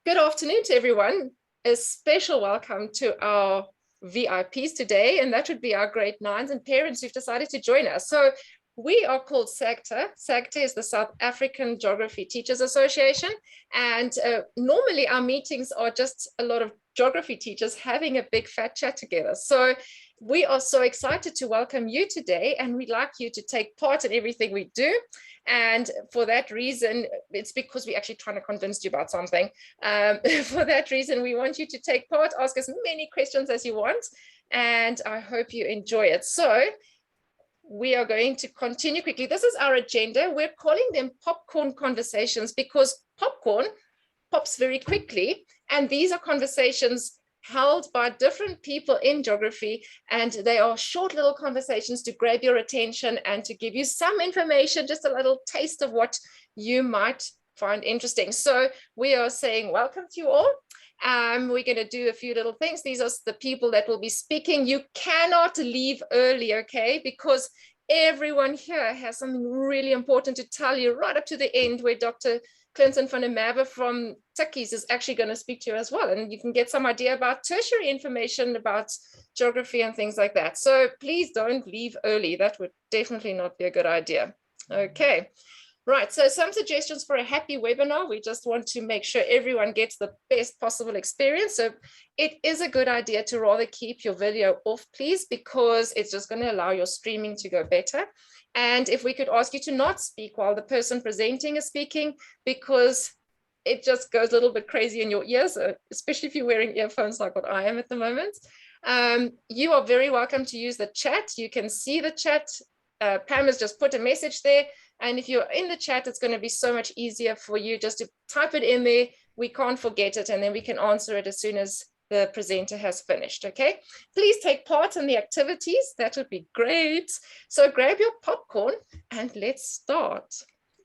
Good afternoon to everyone. A special welcome to our VIPs today, and that would be our grade 9s and parents who've decided to join us. So we are called SAGTA. SAGTA is the South African Geography Teachers Association, and normally our meetings are just a lot of geography teachers having a big fat chat together. So we are so excited to welcome you today, and we'd like you to take part in everything we do. And for that reason, it's because we're actually trying to convince you about something. For that reason, we want you to take part, ask as many questions as you want, and I hope you enjoy it. So we are going to continue quickly. This is our agenda. We're calling them popcorn conversations because popcorn pops very quickly, and these are conversations held by different people in geography, and they are short little conversations to grab your attention and to give you some information, just a little taste of what you might find interesting. So we are saying welcome to you all. We're going to do a few little things. These are the people that will be speaking. You cannot leave early, okay? Because everyone here has something really important to tell you right up to the end, where Dr. Clinton van der Merwe from Tikkies is actually going to speak to you as well. And you can get some idea about tertiary information about geography and things like that. So please don't leave early. That would definitely not be a good idea. Okay. Right, so some suggestions for a happy webinar. We just want to make sure everyone gets the best possible experience. So it is a good idea to rather keep your video off, please, because it's just going to allow your streaming to go better. And if we could ask you to not speak while the person presenting is speaking, because it just goes a little bit crazy in your ears, especially if you're wearing earphones like what I am at the moment. You are very welcome to use the chat. You can see the chat. Pam has just put a message there. And if you're in the chat, it's going to be so much easier for you just to type it in there. We can't forget it, and then we can answer it as soon as the presenter has finished, okay? Please take part in the activities. That would be great. So grab your popcorn and let's start.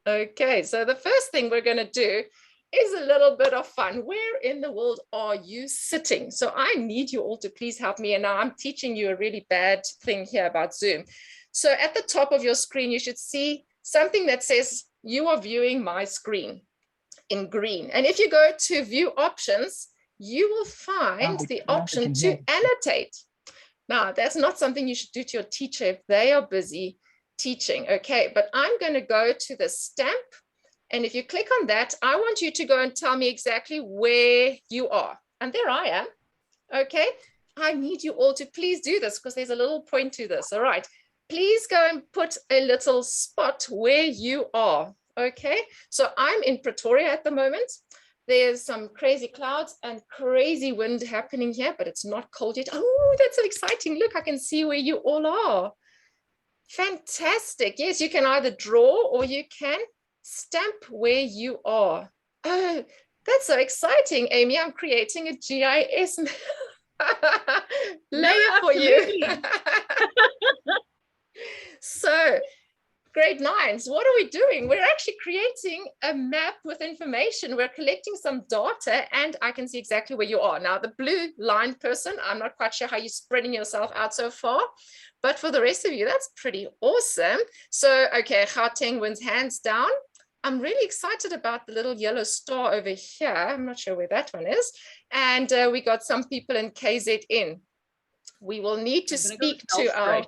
Okay, so the first thing we're going to do is a little bit of fun. Where in the world are you sitting? So I need you all to please help me. And now I'm teaching you a really bad thing here about Zoom. So at the top of your screen, you should see something that says you are viewing my screen in green. And if you go to view options, you will find the option to annotate. Now, that's not something you should do to your teacher if they are busy teaching. Okay, but I'm going to go to the stamp. And if you click on that, I want you to go and tell me exactly where you are. And there I am. Okay, I need you all to please do this because there's a little point to this. All right. Please go and put a little spot where you are, okay? So I'm in Pretoria at the moment. There's some crazy clouds and crazy wind happening here, but it's not cold yet. Oh, that's so exciting. Look, I can see where you all are. Fantastic. Yes, you can either draw or you can stamp where you are. Oh, that's so exciting, Amy. I'm creating a GIS layer for you. So grade 9s, what are we doing? We're actually creating a map with information. We're collecting some data, and I can see exactly where you are. Now, the blue line person, I'm not quite sure how you're spreading yourself out so far, but for the rest of you, that's pretty awesome. So, okay, Gauteng wins hands down. I'm really excited about the little yellow star over here. I'm not sure where that one is. And we got some people in KZN. We will need to speak to our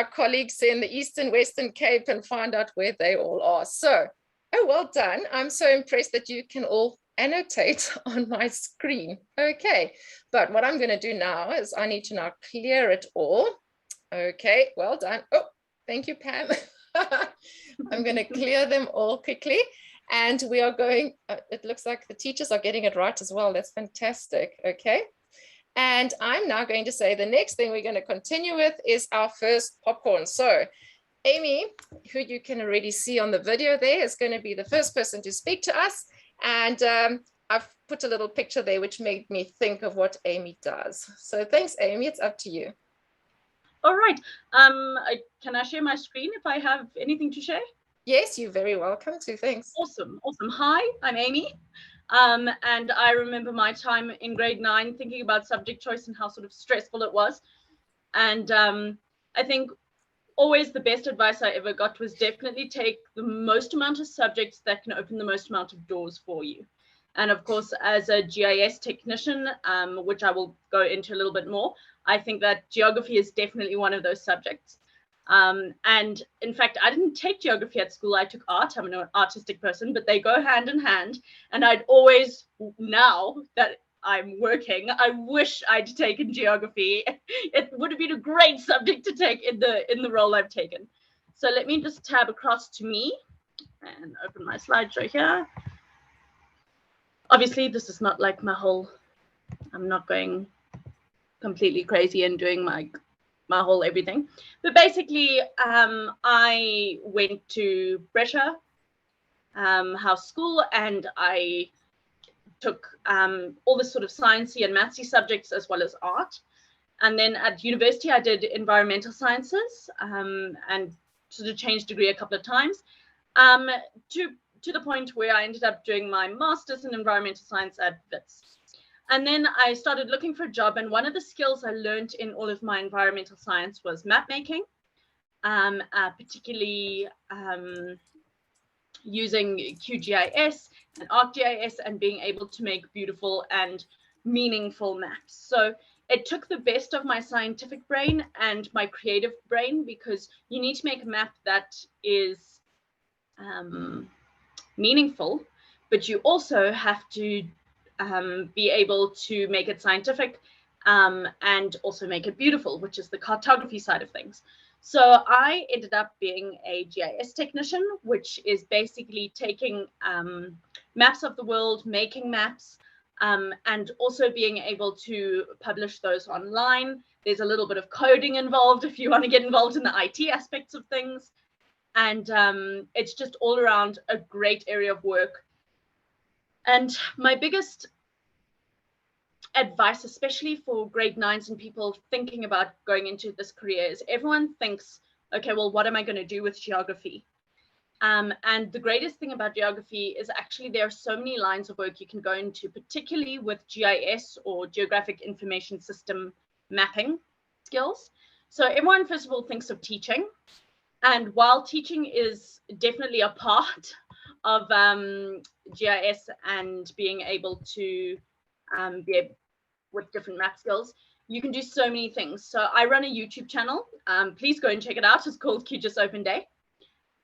colleagues in the Eastern Western Cape and find out where they all are. So, oh, well done. I'm so impressed that you can all annotate on my screen. Okay, but what I'm going to do now is I need to now clear it all. Okay, well done. Oh, thank you, Pam. I'm going to clear them all quickly. And we are going, it looks like the teachers are getting it right as well. That's fantastic. Okay. And I'm now going to say the next thing we're going to continue with is our first popcorn. So Amy, who you can already see on the video there, is going to be the first person to speak to us. And I've put a little picture there, which made me think of what Amy does. So thanks, Amy. It's up to you. All right. Can I share my screen if I have anything to share? Yes, you're very welcome to. Thanks. Awesome. Awesome. Hi, I'm Amy. And I remember my time in grade 9 thinking about subject choice and how sort of stressful it was. And I think always the best advice I ever got was definitely take the most amount of subjects that can open the most amount of doors for you. And of course, as a GIS technician, which I will go into a little bit more, I think that geography is definitely one of those subjects. And in fact, I didn't take geography at school. I took art. I'm an artistic person, but they go hand in hand. And I'd always, now that I'm working, I wish I'd taken geography. It would have been a great subject to take in the role I've taken. So let me just tab across to me and open my slideshow here. Obviously, this is not like my whole, I'm not going completely crazy and doing my whole everything. But basically, I went to Brescia House School, and I took all the sort of sciencey and mathsy subjects as well as art. And then at university, I did environmental sciences and sort of changed degree a couple of times to the point where I ended up doing my master's in environmental science at WITS. And then I started looking for a job, and one of the skills I learned in all of my environmental science was map making, particularly using QGIS and ArcGIS and being able to make beautiful and meaningful maps. So it took the best of my scientific brain and my creative brain, because you need to make a map that is meaningful, but you also have to be able to make it scientific and also make it beautiful, which is the cartography side of things. So I ended up being a GIS technician, which is basically taking maps of the world, making maps, and also being able to publish those online. There's a little bit of coding involved if you want to get involved in the IT aspects of things. And it's just all around a great area of work. And my biggest advice, especially for grade 9s and people thinking about going into this career, is everyone thinks, okay, well, what am I going to do with geography? And the greatest thing about geography is actually there are so many lines of work you can go into, particularly with GIS or geographic information system mapping skills. So everyone, first of all, thinks of teaching. And while teaching is definitely a part of GIS and being able to be able, with different map skills, you can do so many things. So I run a YouTube channel. Please go and check it out. It's called QGIS Open Day.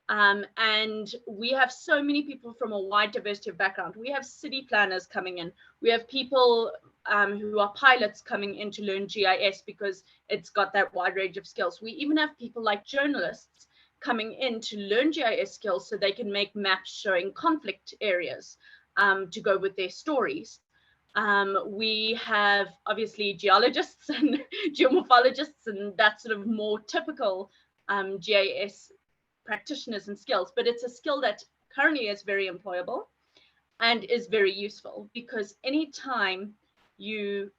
And we have so many people from a wide diversity of background. We have city planners coming in. We have people who are pilots coming in to learn GIS because it's got that wide range of skills. We even have people like journalists coming in to learn GIS skills so they can make maps showing conflict areas to go with their stories. We have obviously geologists and geomorphologists and that sort of more typical GIS practitioners and skills, but it's a skill that currently is very employable and is very useful, because anytime you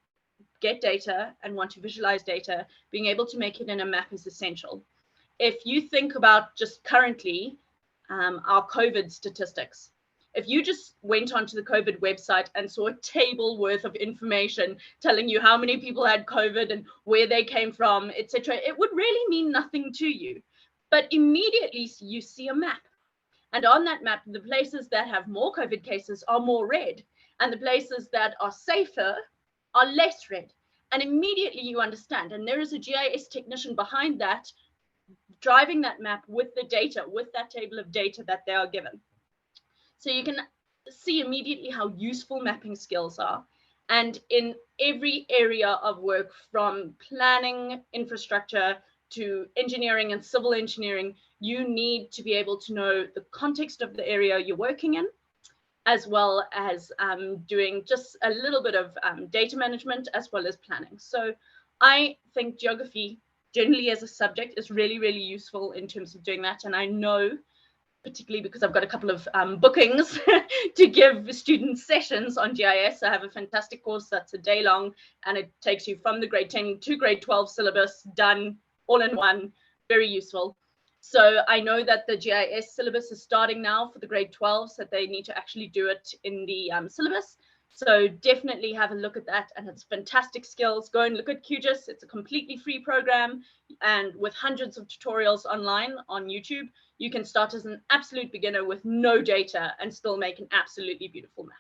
get data and want to visualize data, being able to make it in a map is essential. If you think about just currently our COVID statistics, if you just went onto the COVID website and saw a table worth of information telling you how many people had COVID and where they came from, etc., it would really mean nothing to you. But immediately you see a map. And on that map, the places that have more COVID cases are more red, and the places that are safer are less red. And immediately you understand. And there is a GIS technician behind that, driving that map with the data, with that table of data that they are given. So you can see immediately how useful mapping skills are. And in every area of work, from planning, infrastructure, to engineering and civil engineering, you need to be able to know the context of the area you're working in, as well as doing just a little bit of data management as well as planning. So I think geography generally as a subject is really, really useful in terms of doing that. And I know, particularly because I've got a couple of bookings to give students sessions on GIS. I have a fantastic course that's a day long, and it takes you from the grade 10 to grade 12 syllabus done all in one, very useful. So I know that the GIS syllabus is starting now for the grade 12s, that they need to actually do it in the syllabus. So definitely have a look at that, and it's fantastic skills. Go and look at QGIS. It's a completely free program, and with hundreds of tutorials online on YouTube, you can start as an absolute beginner with no data and still make an absolutely beautiful map.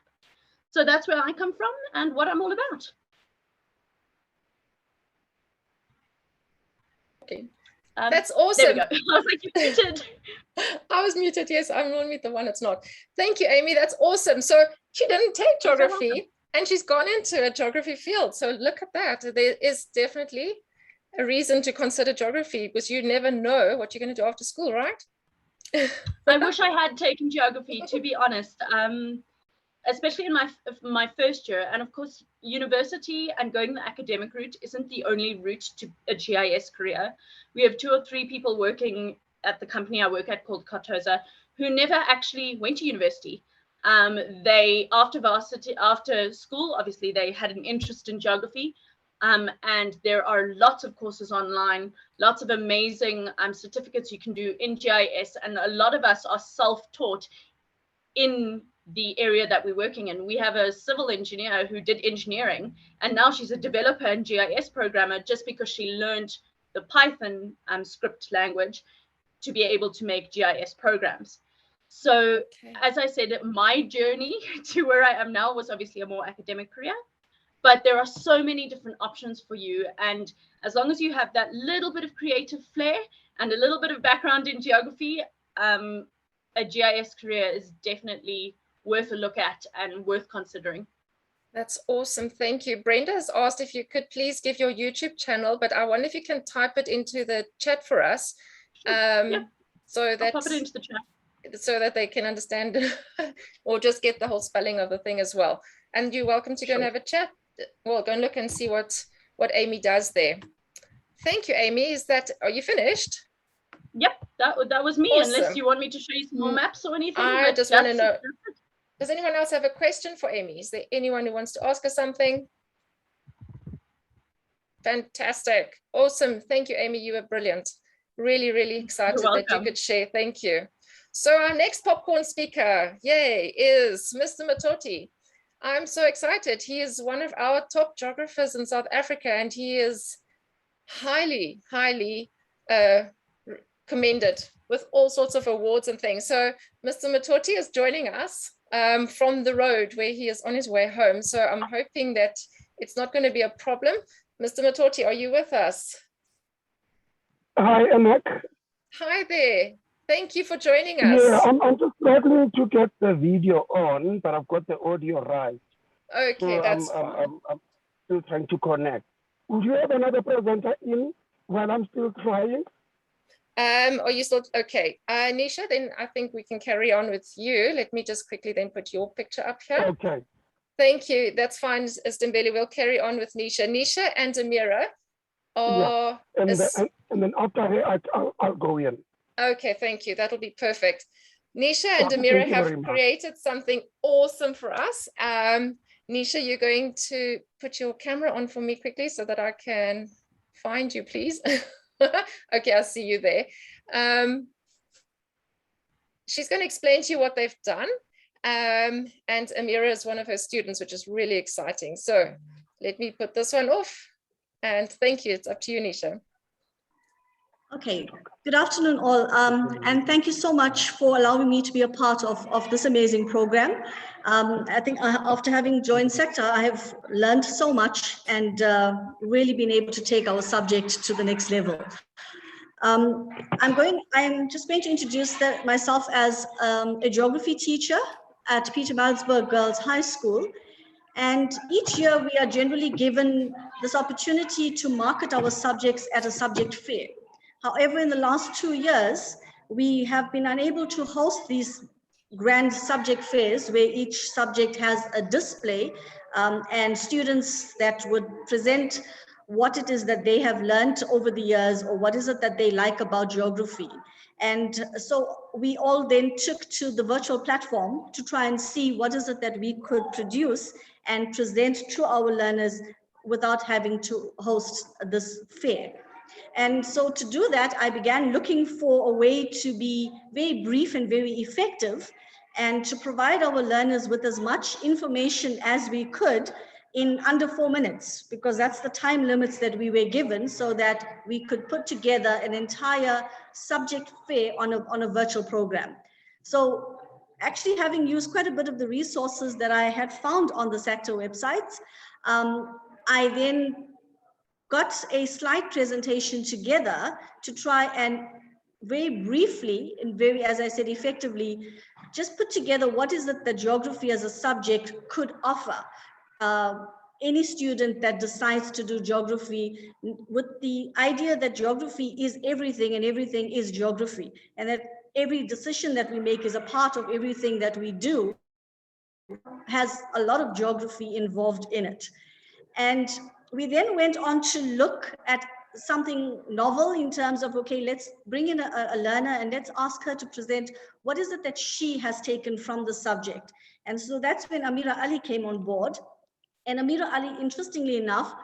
So that's where I come from and what I'm all about. Okay. That's awesome. There we go. I was like, you're muted. I was muted. Yes, I'm only the one that's not. Thank you, Amy. That's awesome. So she didn't take geography and she's gone into a geography field. So look at that. There is definitely a reason to consider geography because you never know what you're going to do after school, right? I wish I had taken geography, to be honest. Especially in my first year. And of course, university and going the academic route isn't the only route to a GIS career. We have 2 or 3 people working at the company I work at called Cartosa who never actually went to university. They, after school, obviously they had an interest in geography. And there are lots of courses online, lots of amazing certificates you can do in GIS. And a lot of us are self-taught in the area that we're working in. We have a civil engineer who did engineering, and now she's a developer and GIS programmer just because she learned the Python script language to be able to make GIS programs. So as I said, my journey to where I am now was obviously a more academic career, but there are so many different options for you. And as long as you have that little bit of creative flair and a little bit of background in geography, a GIS career is definitely worth a look at and worth considering. That's awesome. Thank you. Brenda has asked if you could please give your YouTube channel, but I wonder if you can type it into the chat for us. Yep. So that, I'll pop it into the chat. So that they can understand or just get the whole spelling of the thing as well. And you're welcome to go and have a chat. Well, go and look and see what Amy does there. Thank you, Amy. Are you finished? Yep, that was me. Awesome. Unless you want me to show you some more maps or anything. I just want to know, does anyone else have a question for Amy? Is there anyone who wants to ask her something? Fantastic. Awesome. Thank you, Amy. You were brilliant. Really, really excited that you could share. Thank you. So our next popcorn speaker, yay, is Mr. Matoti. I'm so excited. He is one of our top geographers in South Africa, and he is highly, highly commended with all sorts of awards and things. So Mr. Matoti is joining us from the road where he is on his way home. So I'm hoping that it's not going to be a problem. Mr. Matoti, are you with us? Hi, Anak. Hi there. Thank you for joining us. Yeah, I'm just struggling to get the video on, but I've got the audio right. Okay, so that's fine. I'm still trying to connect. Would you have another presenter in while I'm still trying? Are you still okay? Nisha, then I think we can carry on with you. Let me just quickly then put your picture up here. Okay. Thank you. That's fine, Stimbeli. We'll carry on with Nisha. Nisha and Amira are... Yeah. And then after her, I'll go in. Okay, thank you. That'll be perfect. Nisha and Amira have created something awesome for us. Nisha, you're going to put your camera on for me quickly so that I can find you, please. Okay, I'll see you there. She's going to explain to you what they've done. And Amira is one of her students, which is really exciting. So let me put this one off. And thank you. It's up to you, Nisha. Okay, good afternoon all, and thank you so much for allowing me to be a part of this amazing program. I think after having joined SAGTA, I have learned so much and really been able to take our subject to the next level. I'm just going to introduce myself as a geography teacher at Pietermaritzburg Girls High School. And each year we are generally given this opportunity to market our subjects at a subject fair. However, in the last 2 years, we have been unable to host these grand subject fairs where each subject has a display and students that would present what it is that they have learned over the years or what is it that they like about geography. And so we all then took to the virtual platform to try and see what is it that we could produce and present to our learners without having to host this fair. And so to do that, I began looking for a way to be very brief and very effective and to provide our learners with as much information as we could in under 4 minutes, because that's the time limits that we were given so that we could put together an entire subject fair on a virtual program. So actually having used quite a bit of the resources that I had found on the SAGTA websites, I then got a slide presentation together to try and very briefly and very, as I said, effectively, just put together what is it that geography as a subject could offer any student that decides to do geography, with the idea that geography is everything and everything is geography, and that every decision that we make is a part of everything that we do, has a lot of geography involved in it. And we then went on to look at something novel in terms of, okay, let's bring in a learner and let's ask her to present what is it that she has taken from the subject. And so that's when Amira Ali came on board. And Amira Ali, interestingly enough,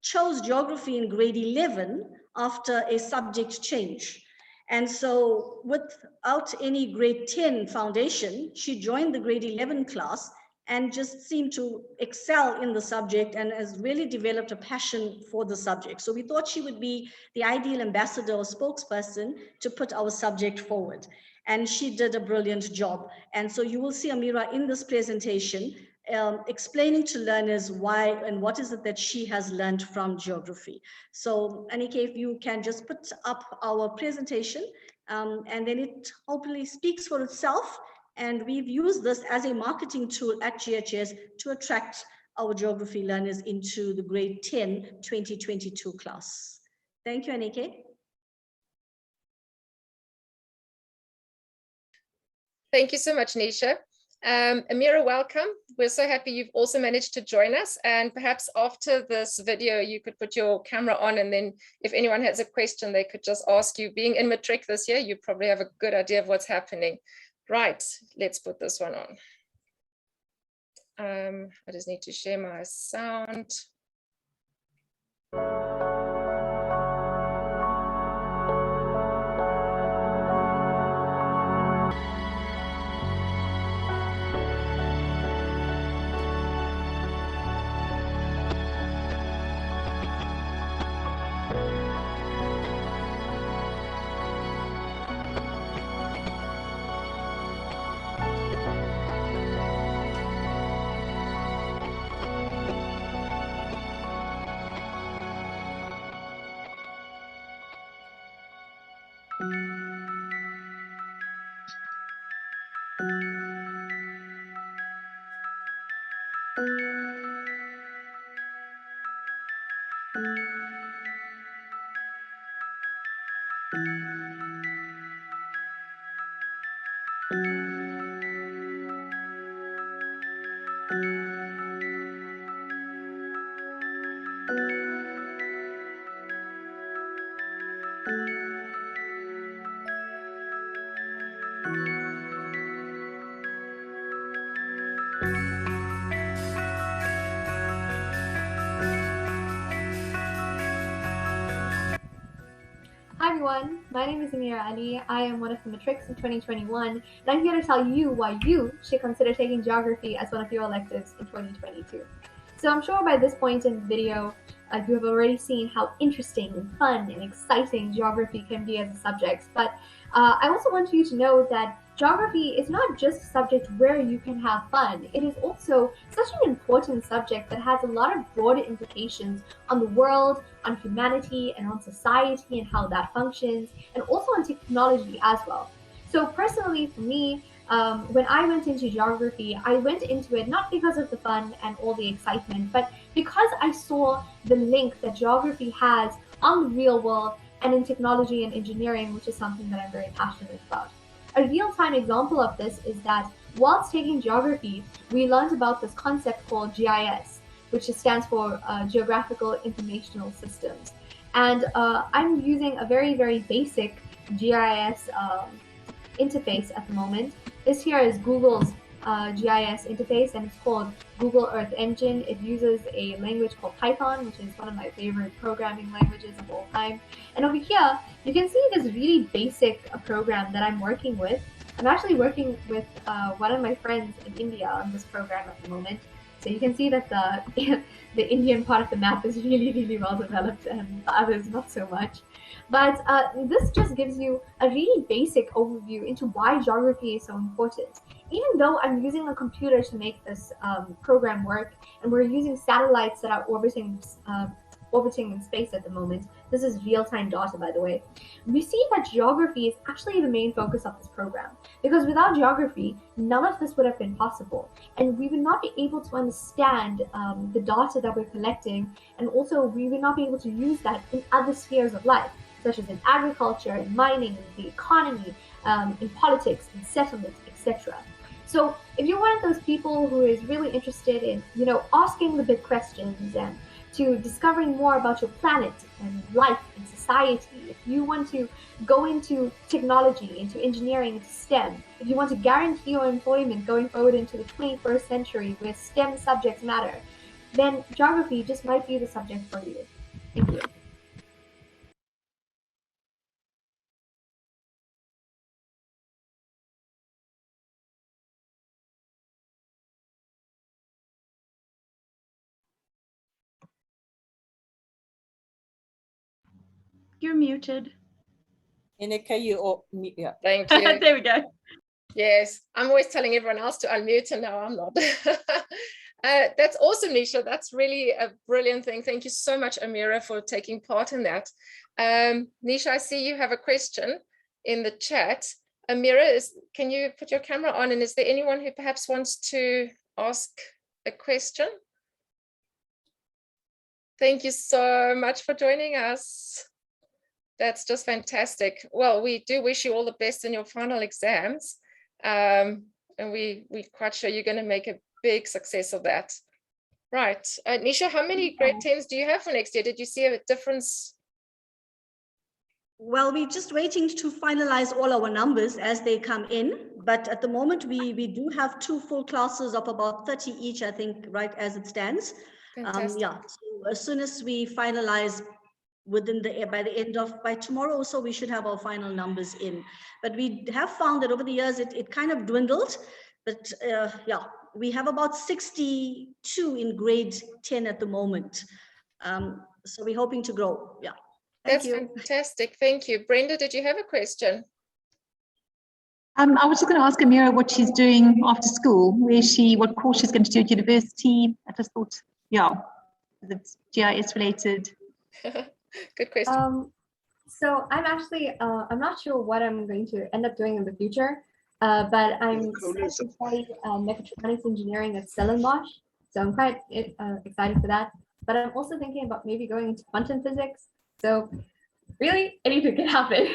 chose geography in grade 11 after a subject change. And so without any grade 10 foundation, she joined the grade 11 class and just seemed to excel in the subject and has really developed a passion for the subject. So we thought she would be the ideal ambassador or spokesperson to put our subject forward. And she did a brilliant job. And so you will see Amira in this presentation explaining to learners why and what is it that she has learned from geography. So Anike, if you can just put up our presentation, and then it hopefully speaks for itself. And we've used this as a marketing tool at GHS to attract our geography learners into the grade 10 2022 class. Thank you, Anike. Thank you so much, Nisha. Amira, welcome. We're so happy you've also managed to join us. And perhaps after this video, you could put your camera on, and then if anyone has a question, they could just ask you. Being in matric this year, you probably have a good idea of what's happening. Right, let's put this one on. I just need to share my sound. Hi everyone, my name is Amira Ali. I am one of the matrics in 2021, and I'm here to tell you why you should consider taking geography as one of your electives in 2022. So I'm sure by this point in the video, you have already seen how interesting and fun and exciting geography can be as a subject, but I also want you to know that geography is not just a subject where you can have fun. It is also such an important subject that has a lot of broader implications on the world, on humanity, and on society and how that functions, and also on technology as well. So personally, for me, when I went into geography, I went into it not because of the fun and all the excitement, but because I saw the link that geography has on the real world and in technology and engineering, which is something that I'm very passionate about. A real-time example of this is that whilst taking geography, we learned about this concept called GIS, which stands for Geographical Informational Systems. And I'm using a very, very basic GIS interface at the moment. This here is Google's GIS interface, and it's called Google Earth Engine. It uses a language called Python, which is one of my favorite programming languages of all time. And over here, you can see this really basic program that I'm working with. I'm actually working with one of my friends in India on this program at the moment. So you can see that the Indian part of the map is really, really well developed, and the others not so much. But this just gives you a really basic overview into why geography is so important. even though I'm using a computer to make this program work, and we're using satellites that are orbiting in space at the moment. This is real-time data, by the way. We see that geography is actually the main focus of this program, because without geography, none of this would have been possible, and we would not be able to understand the data that we're collecting, and also we would not be able to use that in other spheres of life, such as in agriculture, in mining, in the economy, in politics, in settlement, etc. So if you're one of those people who is really interested in, asking the big questions and to discovering more about your planet and life and society, if you want to go into technology, into engineering, into STEM, if you want to guarantee your employment going forward into the 21st century where STEM subjects matter, then geography just might be the subject for you. Thank you. You're muted. Inika, yeah. Thank you. There we go. Yes, I'm always telling everyone else to unmute, and now I'm not. That's awesome, Nisha. That's really a brilliant thing. Thank you so much, Amira, for taking part in that. Nisha, I see you have a question in the chat. Amira, can you put your camera on, and is there anyone who perhaps wants to ask a question? Thank you so much for joining us. That's just fantastic. Well, we do wish you all the best in your final exams. And we're quite sure you're going to make a big success of that. Right. Nisha, how many grade 10s do you have for next year? Did you see a difference? Well, we're just waiting to finalize all our numbers as they come in. But at the moment, we do have 2 full classes of about 30 each, I think, right as it stands. Yeah, so as soon as we finalize by tomorrow or so, we should have our final numbers in. But we have found that over the years, it kind of dwindled. But yeah, we have about 62 in grade 10 at the moment. So we're hoping to grow. Yeah. That's fantastic. Thank you. Brenda, did you have a question? I was just going to ask Amira what she's doing after school. What course she's going to do at university. I just thought, yeah, it's GIS related. Good question. So I'm actually, I'm not sure what I'm going to end up doing in the future, but I'm studying mechatronics engineering at Stellenbosch. So I'm quite excited for that. But I'm also thinking about maybe going into quantum physics. So really, anything can happen.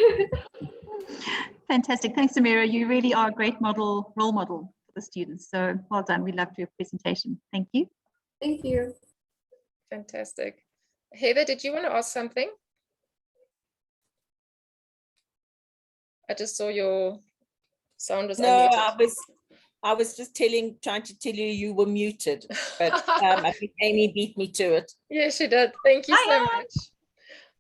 Fantastic. Thanks, Amira. You really are a great role model for the students. So well done. We loved your presentation. Thank you. Thank you. Fantastic. Heather, did you want to ask something? I just saw your sound was unmuted. I was just trying to tell you were muted, but I think Amy beat me to it. Yeah, she did. Thank you so much.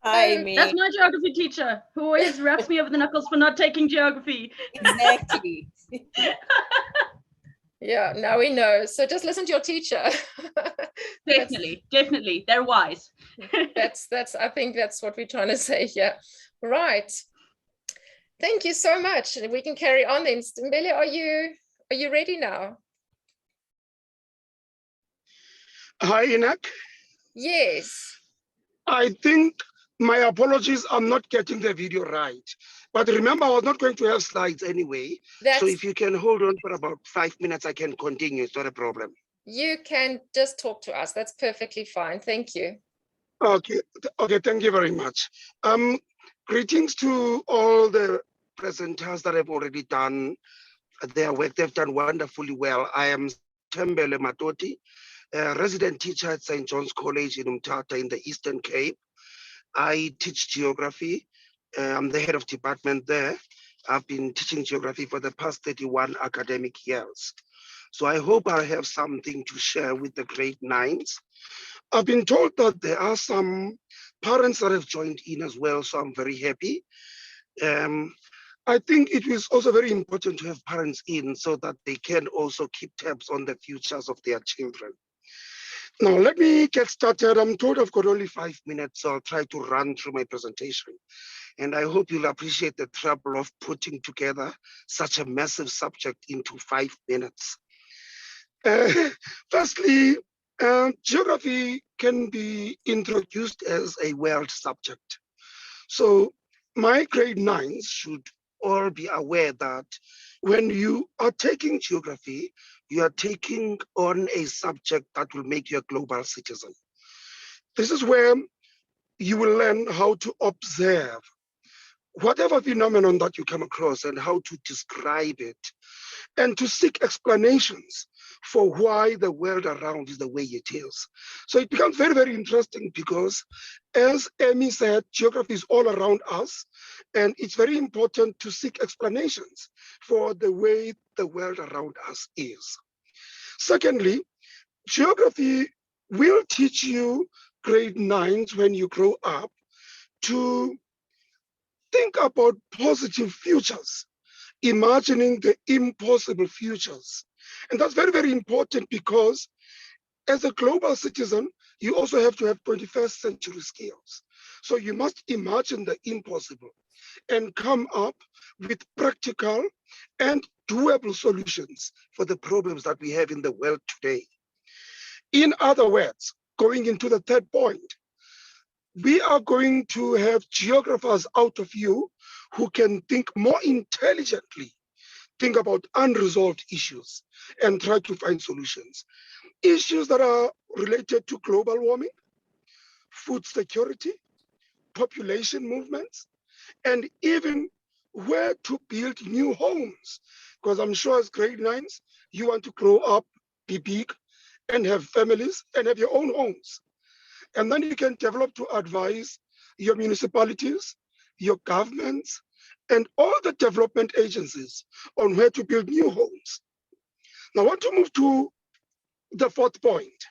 Hi, Amy. That's my geography teacher who always raps me over the knuckles for not taking geography. Exactly. Yeah, now we know. So just listen to your teacher. Definitely. They're wise. I think that's what we're trying to say here. Right. Thank you so much. We can carry on then. Mbele, are you ready now? Hi, Inak. Yes. I think my apologies, I'm not getting the video right. But remember, I was not going to have slides anyway. So if you can hold on for about 5 minutes, I can continue. It's not a problem. You can just talk to us. That's perfectly fine. Thank you. Okay, thank you very much. Greetings to all the presenters that have already done their work. They've done wonderfully well. I am Tembele Matoti, a resident teacher at St. John's College in Umtata in the Eastern Cape. I teach geography. I'm the head of department there. I've been teaching geography for the past 31 academic years. So I hope I have something to share with the grade 9s. I've been told that there are some parents that have joined in as well, so I'm very happy. I think it is also very important to have parents in so that they can also keep tabs on the futures of their children. Now, let me get started. I'm told I've got only 5 minutes, so I'll try to run through my presentation. And I hope you'll appreciate the trouble of putting together such a massive subject into 5 minutes. Firstly, geography can be introduced as a world subject. So my grade 9s should all be aware that when you are taking geography, you are taking on a subject that will make you a global citizen. This is where you will learn how to observe whatever phenomenon that you come across and how to describe it, and to seek explanations for why the world around is the way it is. So it becomes very, very interesting because, as Amy said, geography is all around us, and it's very important to seek explanations for the way the world around us is. Secondly, geography will teach you grade 9s when you grow up to think about positive futures, imagining the impossible futures. And that's very, very important because as a global citizen, you also have to have 21st century skills. So you must imagine the impossible and come up with practical and doable solutions for the problems that we have in the world today. In other words, going into the third point, we are going to have geographers out of you who can think more intelligently, think about unresolved issues, and try to find solutions. Issues that are related to global warming, food security, population movements, and even where to build new homes. Because I'm sure as grade 9s, you want to grow up, be big, and have families, and have your own homes. And then you can develop to advise your municipalities, your governments, and all the development agencies on where to build new homes. Now I want to move to the fourth point.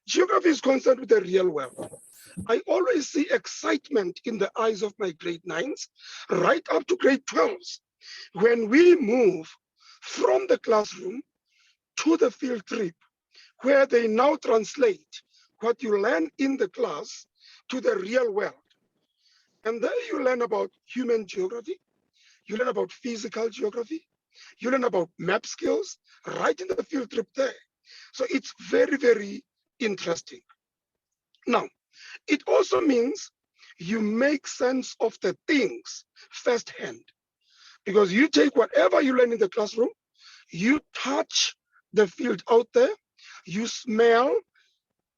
Geography is concerned with the real world. I always see excitement in the eyes of my grade 9s, right up to grade 12s, when we move from the classroom to the field trip, where they now translate what you learn in the class to the real world. And there you learn about human geography, you learn about physical geography, you learn about map skills right in the field trip there. So it's very, very interesting. Now, it also means you make sense of the things firsthand, because you take whatever you learn in the classroom, you touch the field out there, you smell,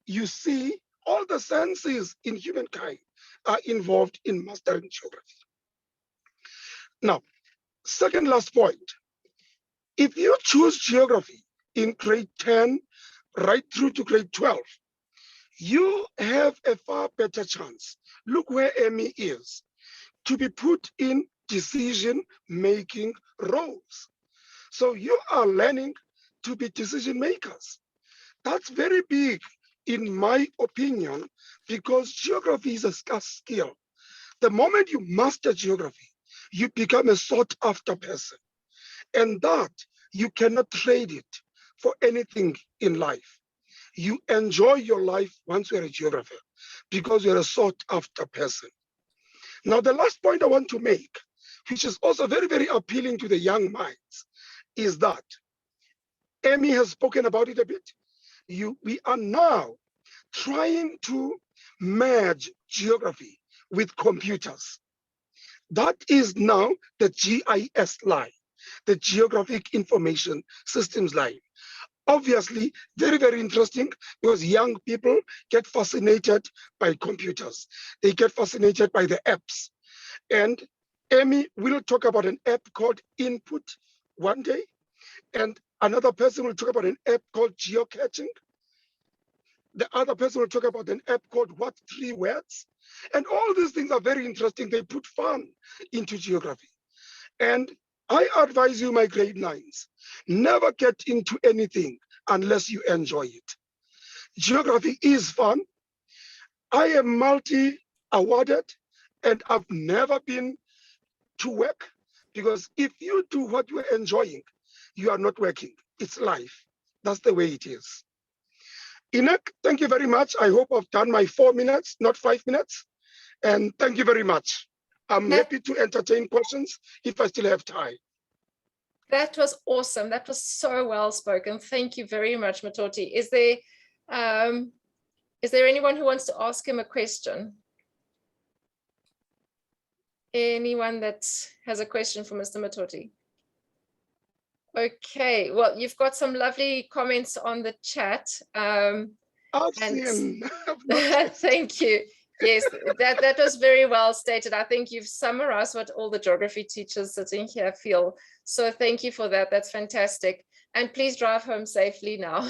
you see, all the senses in humankind are involved in mastering geography. Now, second last point, if you choose geography in grade 10 right through to grade 12, you have a far better chance, look where Amy is, to be put in decision-making roles. So you are learning to be decision makers. That's very big in my opinion, because geography is a scarce skill. The moment you master geography, you become a sought after person, and that you cannot trade it for anything in life. You enjoy your life once you're a geographer because you're a sought after person. Now, the last point I want to make, which is also very, very appealing to the young minds, is that Amy has spoken about it a bit. We are now trying to merge geography with computers. That is now the GIS line, the Geographic Information Systems line. Obviously, very, very interesting, because young people get fascinated by computers. They get fascinated by the apps. And Amy will talk about an app called Input one day, and another person will talk about an app called geocaching. The other person will talk about an app called What 3 Words. And all these things are very interesting. They put fun into geography. And I advise you, my grade 9s, never get into anything unless you enjoy it. Geography is fun. I am multi-awarded, and I've never been to work, because if you do what you're enjoying, you are not working. It's life. That's the way it is. Enoch, thank you very much. I hope I've done my 4 minutes, not 5 minutes. And thank you very much. I'm happy to entertain questions if I still have time. That was awesome. That was so well spoken. Thank you very much, Matoti. Is there anyone who wants to ask him a question? Anyone that has a question for Mr. Matoti? Okay, well, you've got some lovely comments on the chat. I've seen. Thank you. Yes, that was very well stated. I think you've summarized what all the geography teachers sitting here feel. So thank you for that. That's fantastic. And please drive home safely now.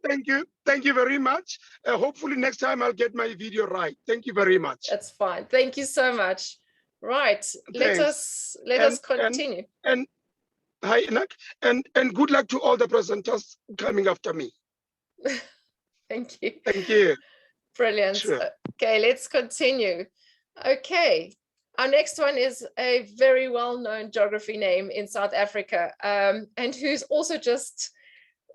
Thank you. Thank you very much. Hopefully next time I'll get my video right. Thank you very much. That's fine. Thank you so much. Right. Thanks. Let us continue. And hi, Enoch. And good luck to all the presenters coming after me. Thank you. Thank you. Brilliant. Sure. Okay, let's continue. Okay, our next one is a very well-known geography name in South Africa, and who's also just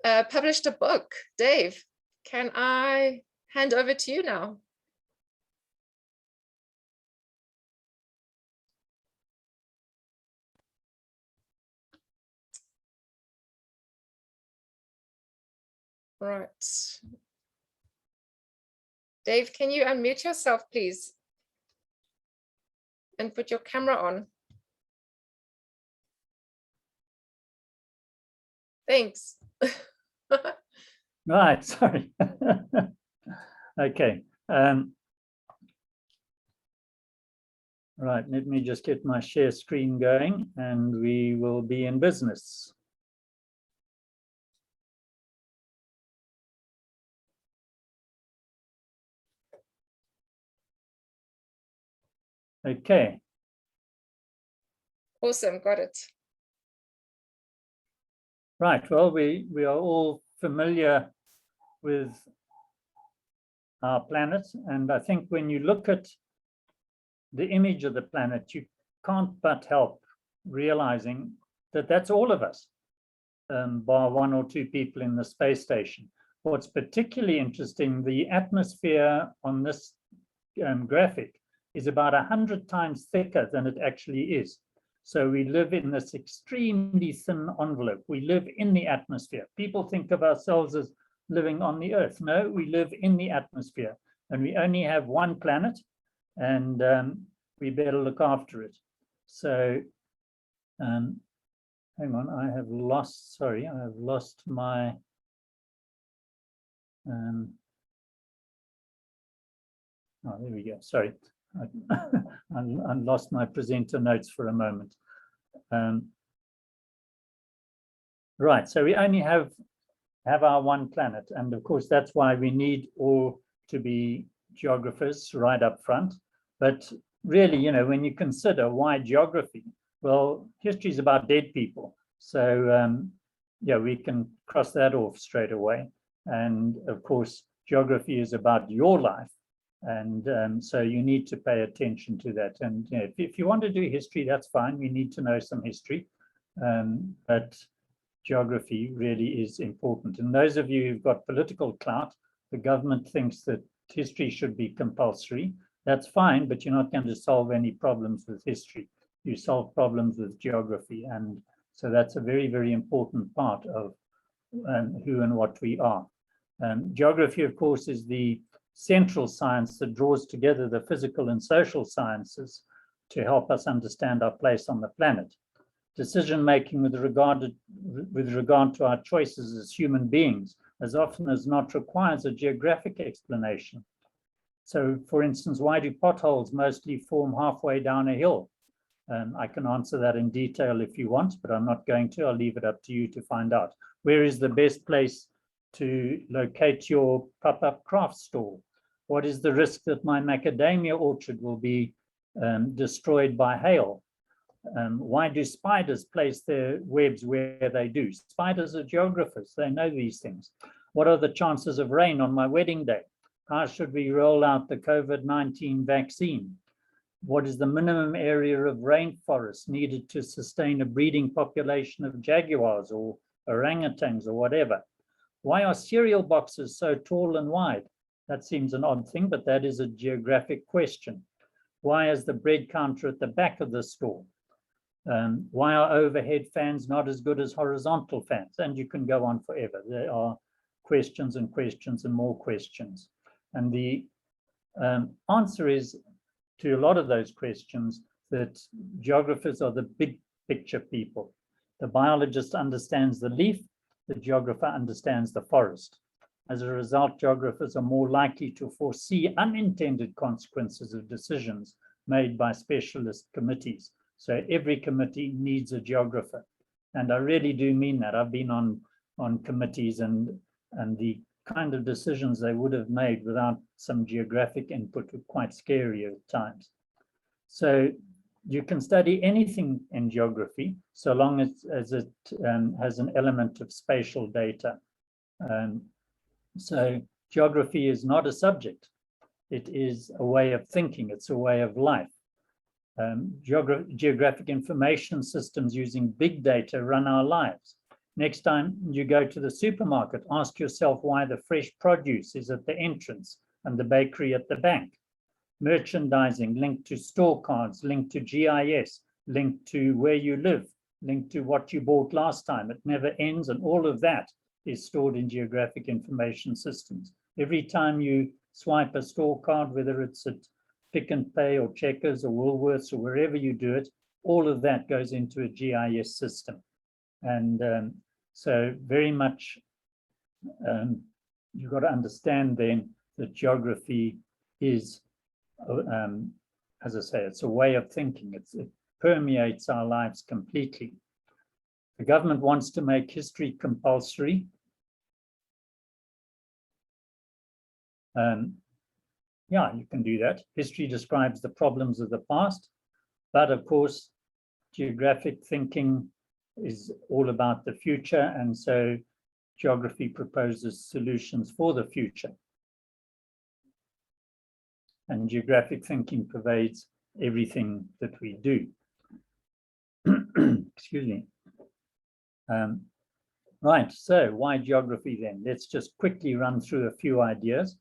published a book. Dave, can I hand over to you now? Right. Dave, can you unmute yourself, please? And put your camera on. Thanks. Right, sorry. Okay. Right, let me just get my share screen going and we will be in business. Okay. Awesome, got it. Right, well, we are all familiar with our planet, and I think when you look at the image of the planet, you can't but help realizing that that's all of us, bar one or two people in the space station. What's particularly interesting, the atmosphere on this graphic is about 100 times thicker than it actually is. So we live in this extremely thin envelope. We live in the atmosphere. People think of ourselves as living on the Earth. No, we live in the atmosphere, and we only have one planet, and we better look after it. So, hang on, I have lost, sorry, I have lost my, oh, there we go, sorry. I lost my presenter notes for a moment. Right, so we only have our one planet, and of course that's why we need all to be geographers right up front. But really, you know, when you consider why geography, well, history is about dead people, so yeah, we can cross that off straight away. And of course geography is about your life, and so you need to pay attention to that. And you know, if you want to do history, that's fine, we need to know some history, but geography really is important. And those of you who've got political clout, the government thinks that history should be compulsory. That's fine, but you're not going to solve any problems with history. You solve problems with geography. And so that's a very, very important part of who and what we are. Geography, of course, is the central science that draws together the physical and social sciences to help us understand our place on the planet. Decision-making with regard to our choices as human beings, as often as not, requires a geographic explanation. So, for instance, why do potholes mostly form halfway down a hill? I can answer that in detail if you want, but I'm not going to. I'll leave it up to you to find out. Where is the best place to locate your pop-up craft stall? What is the risk that my macadamia orchard will be destroyed by hail? Why do spiders place their webs where they do? Spiders are geographers, they know these things. What are the chances of rain on my wedding day? How should we roll out the COVID-19 vaccine? What is the minimum area of rainforest needed to sustain a breeding population of jaguars or orangutans or whatever? Why are cereal boxes so tall and wide? That seems an odd thing, but that is a geographic question. Why is the bread counter at the back of the store? Why are overhead fans not as good as horizontal fans? And you can go on forever. There are questions and questions and more questions. And the answer is to a lot of those questions that geographers are the big picture people. The biologist understands the leaf, the geographer understands the forest. As a result, geographers are more likely to foresee unintended consequences of decisions made by specialist committees. So every committee needs a geographer. And I really do mean that. I've been on committees, and the kind of decisions they would have made without some geographic input were quite scary at times. So you can study anything in geography so long as it has an element of spatial data. So geography is not a subject. It is a way of thinking. It's a way of life. Geographic information systems using big data run our lives. Next time you go to the supermarket, ask yourself why the fresh produce is at the entrance and the bakery at the back. Merchandising linked to store cards, linked to GIS, linked to where you live, linked to what you bought last time. It never ends, and all of that is stored in geographic information systems. Every time you swipe a store card, whether it's at Pick and Pay or Checkers or Woolworths or wherever you do it, all of that goes into a GIS system. And so very much you've got to understand then that geography is, as I say, it's a way of thinking. It permeates our lives completely. The government wants to make history compulsory. Yeah, you can do that. History describes the problems of the past, but of course, geographic thinking is all about the future, and so geography proposes solutions for the future. And geographic thinking pervades everything that we do. Excuse me. Right, so why geography then? Let's just quickly run through a few ideas.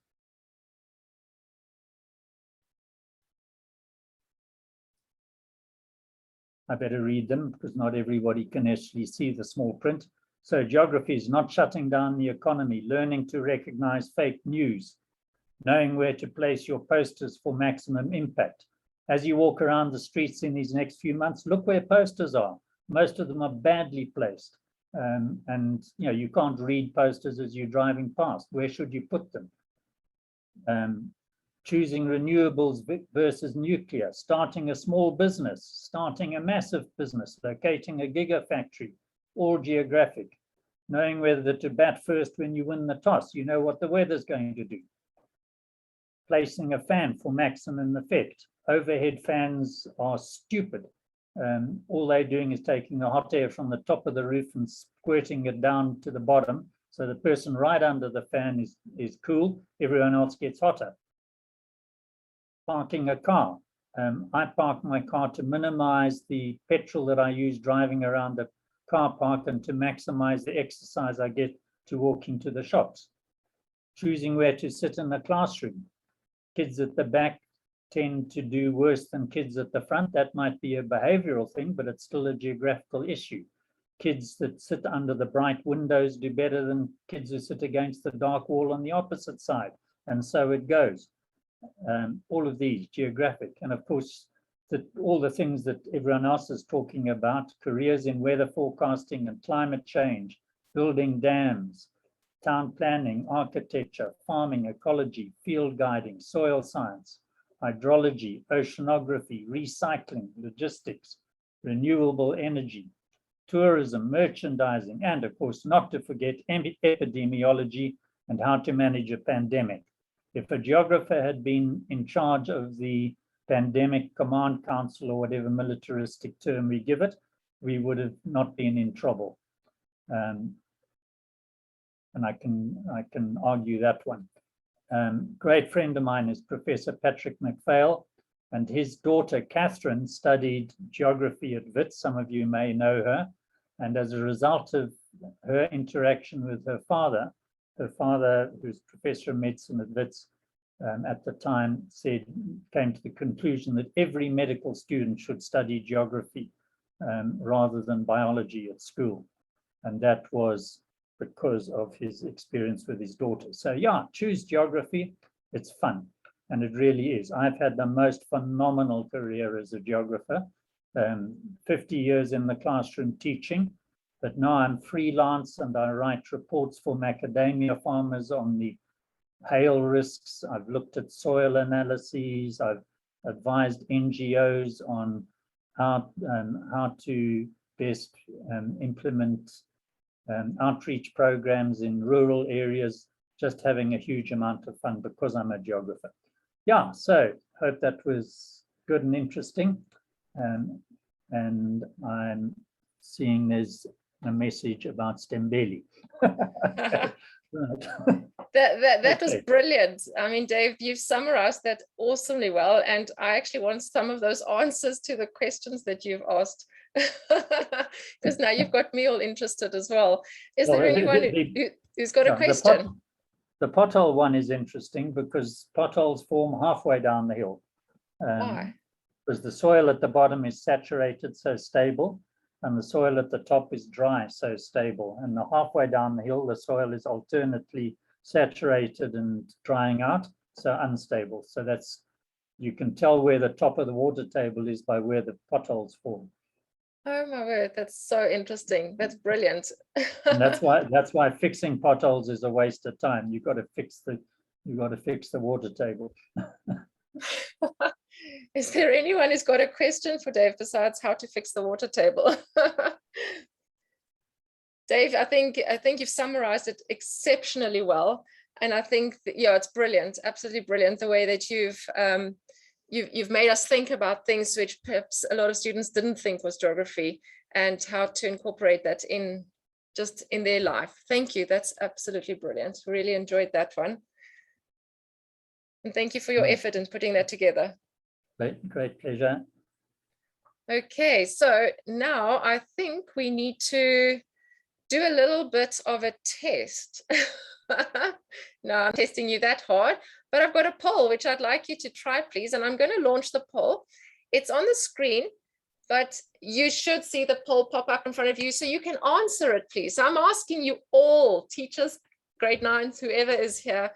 I better read them because not everybody can actually see the small print. So geography is not shutting down the economy, learning to recognize fake news, knowing where to place your posters for maximum impact. As you walk around the streets in these next few months, look where posters are. Most of them are badly placed. And you can't read posters as you're driving past. Where should you put them? Choosing renewables versus nuclear, starting a small business, starting a massive business, locating a gigafactory, all geographic, knowing whether to bat first when you win the toss, you know what the weather's going to do. Placing a fan for maximum effect. Overhead fans are stupid. All they're doing is taking the hot air from the top of the roof and squirting it down to the bottom. So the person right under the fan is cool, everyone else gets hotter. Parking a car. I park my car to minimize the petrol that I use driving around the car park and to maximize the exercise I get to walking to the shops. Choosing where to sit in the classroom. Kids at the back tend to do worse than kids at the front. That might be a behavioral thing, but it's still a geographical issue. Kids that sit under the bright windows do better than kids who sit against the dark wall on the opposite side, and so it goes. All of these geographic, and of course all the things that everyone else is talking about, careers in weather forecasting and climate change, building dams, town planning, architecture, farming, ecology, field guiding, soil science, hydrology, oceanography, recycling, logistics, renewable energy, tourism, merchandising, and of course not to forget epidemiology and how to manage a pandemic. If a geographer had been in charge of the pandemic command council or whatever militaristic term we give it, we would have not been in trouble. And I can argue that one. Great friend of mine is Professor Patrick McPhail, and his daughter Catherine studied geography at Wits. Some of you may know her. And as a result of her interaction with her father, her father, who's professor of medicine at Wits at the time, came to the conclusion that every medical student should study geography rather than biology at school. And that was because of his experience with his daughter. So yeah, choose geography. It's fun. And it really is. I've had the most phenomenal career as a geographer, 50 years in the classroom teaching, but now I'm freelance and I write reports for macadamia farmers on the hail risks. I've looked at soil analyses. I've advised NGOs on how to best implement outreach programs in rural areas, just having a huge amount of fun because I'm a geographer. Yeah, so hope that was good and interesting. And I'm seeing there's a message about Stembele. Okay. That was brilliant. I mean, Dave, you've summarized that awesomely well. And I actually want some of those answers to the questions that you've asked. Because now you've got me all interested as well. Is there anyone who's got a question? The pothole one is interesting because potholes form halfway down the hill. Why? Because the soil at the bottom is saturated, so stable, and the soil at the top is dry, so stable. And the halfway down the hill, the soil is alternately saturated and drying out, so unstable. So that's, you can tell where the top of the water table is by where the potholes form. Oh my word, that's so interesting. That's brilliant. And that's why fixing potholes is a waste of time. You've got to fix the water table. Is there anyone who's got a question for Dave besides how to fix the water table? Dave, I think you've summarized it exceptionally well. And I think that, yeah, it's brilliant, absolutely brilliant the way that you've made us think about things which perhaps a lot of students didn't think was geography, and how to incorporate that in their life. Thank you. That's absolutely brilliant. Really enjoyed that one. And thank you for your effort in putting that together. Great pleasure. Okay, so now I think we need to do a little bit of a test. No, I'm testing you that hard, but I've got a poll which I'd like you to try, please. And I'm going to launch the poll. It's on the screen, but you should see the poll pop up in front of you so you can answer it, please. So I'm asking you all, teachers, grade 9s, whoever is here,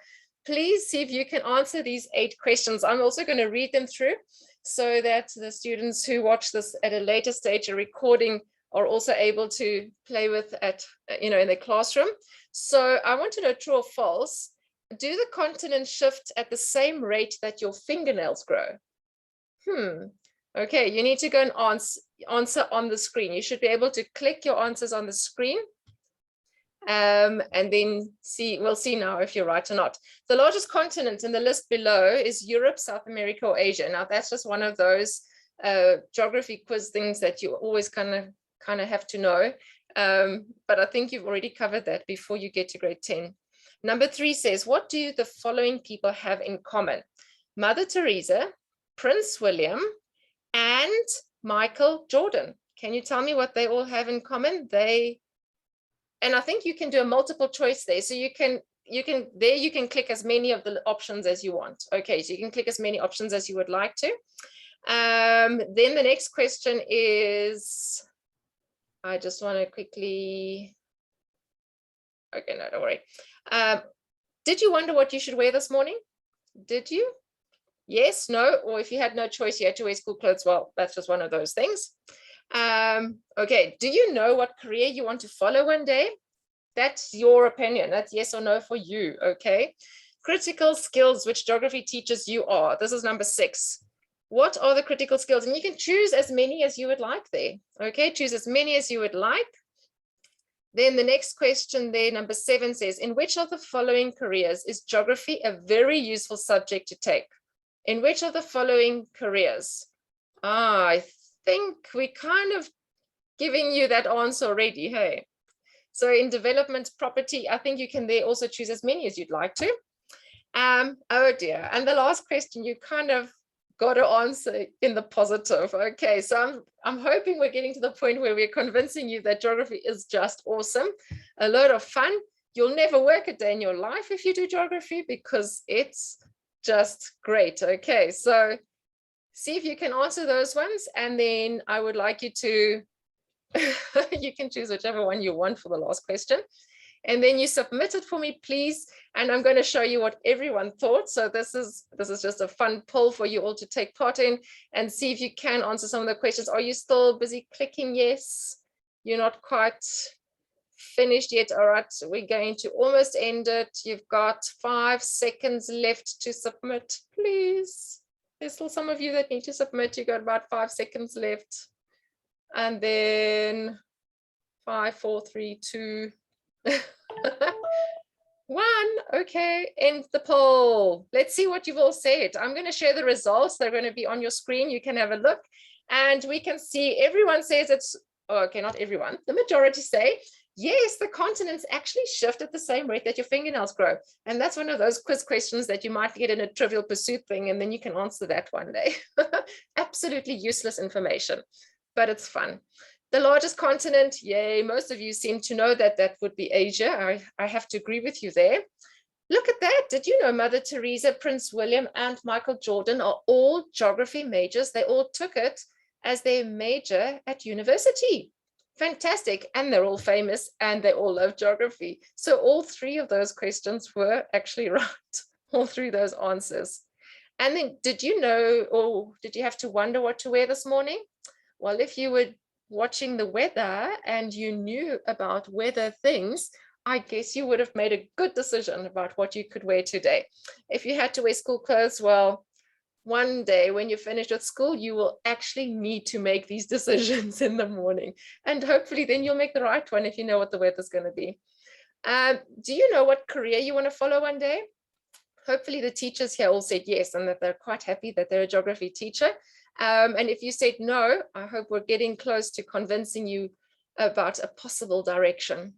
please see if you can answer these 8 questions. I'm also going to read them through so that the students who watch this at a later stage, a recording, are also able to play with in their classroom. So I want to know, true or false, do the continents shift at the same rate that your fingernails grow? Okay, you need to go and answer on the screen. You should be able to click your answers on the screen. And then we'll see now if you're right or not. The largest continent in the list below is Europe, South America, or Asia. Now that's just one of those geography quiz things that you always kind of have to know. But I think you've already covered that before you get to grade 10. Number 3 says, what do the following people have in common? Mother Teresa, Prince William, and Michael Jordan. Can you tell me what they all have in common? And I think you can do a multiple choice there. So you can click as many of the options as you want. Okay, so you can click as many options as you would like to. Then the next question is, I just want to quickly, okay, no, don't worry. Did you wonder what you should wear this morning? Did you? Yes, no, or if you had no choice, you had to wear school clothes. Well, that's just one of those things. Okay, do you know what career you want to follow one day? That's your opinion. That's yes or no for you, okay? Critical skills, which geography teachers you are. This is number 6. What are the critical skills? And you can choose as many as you would like there, okay? Choose as many as you would like. Then the next question there, number 7 says, in which of the following careers is geography a very useful subject to take? In which of the following careers? I think we kind of giving you that answer already, hey? So in development property, I think you can there also choose as many as you'd like to. Oh dear, and the last question you kind of got to answer in the positive. Okay, so I'm hoping we're getting to the point where we're convincing you that geography is just awesome, a lot of fun, You'll never work a day in your life if you do geography, because it's just great. Okay, so see if you can answer those ones, and then I would like you to, you can choose whichever one you want for the last question. And then you submit it for me, please. And I'm going to show you what everyone thought. So this is just a fun poll for you all to take part in and see if you can answer some of the questions. Are you still busy clicking yes? You're not quite finished yet. All right, so we're going to almost end it. You've got 5 seconds left to submit, please. There's still some of you that need to submit. You got about 5 seconds left. And then 5, 4, 3, 2, 1. Okay, end the poll. Let's see what you've all said. I'm going to share the results. They're going to be on your screen. You can have a look, and we can see everyone says it's, oh, okay, not everyone. The majority say, yes, the continents actually shift at the same rate that your fingernails grow. And that's one of those quiz questions that you might get in a Trivial Pursuit thing, and then you can answer that one day. Absolutely useless information, but it's fun. The largest continent, yay, most of you seem to know that that would be Asia. I have to agree with you there. Look at that. Did you know Mother Teresa, Prince William, and Michael Jordan are all geography majors? They all took it as their major at university. Fantastic. And they're all famous and they all love geography. So all 3 of those questions were actually right. All 3 of those answers. And then did you know, or did you have to wonder what to wear this morning? Well, if you were watching the weather and you knew about weather things, I guess you would have made a good decision about what you could wear today. If you had to wear school clothes, well, one day when you're finished with school, you will actually need to make these decisions in the morning. And hopefully then you'll make the right one if you know what the weather's going to be. Do you know what career you want to follow one day? Hopefully the teachers here all said yes, and that they're quite happy that they're a geography teacher. And if you said no, I hope we're getting close to convincing you about a possible direction.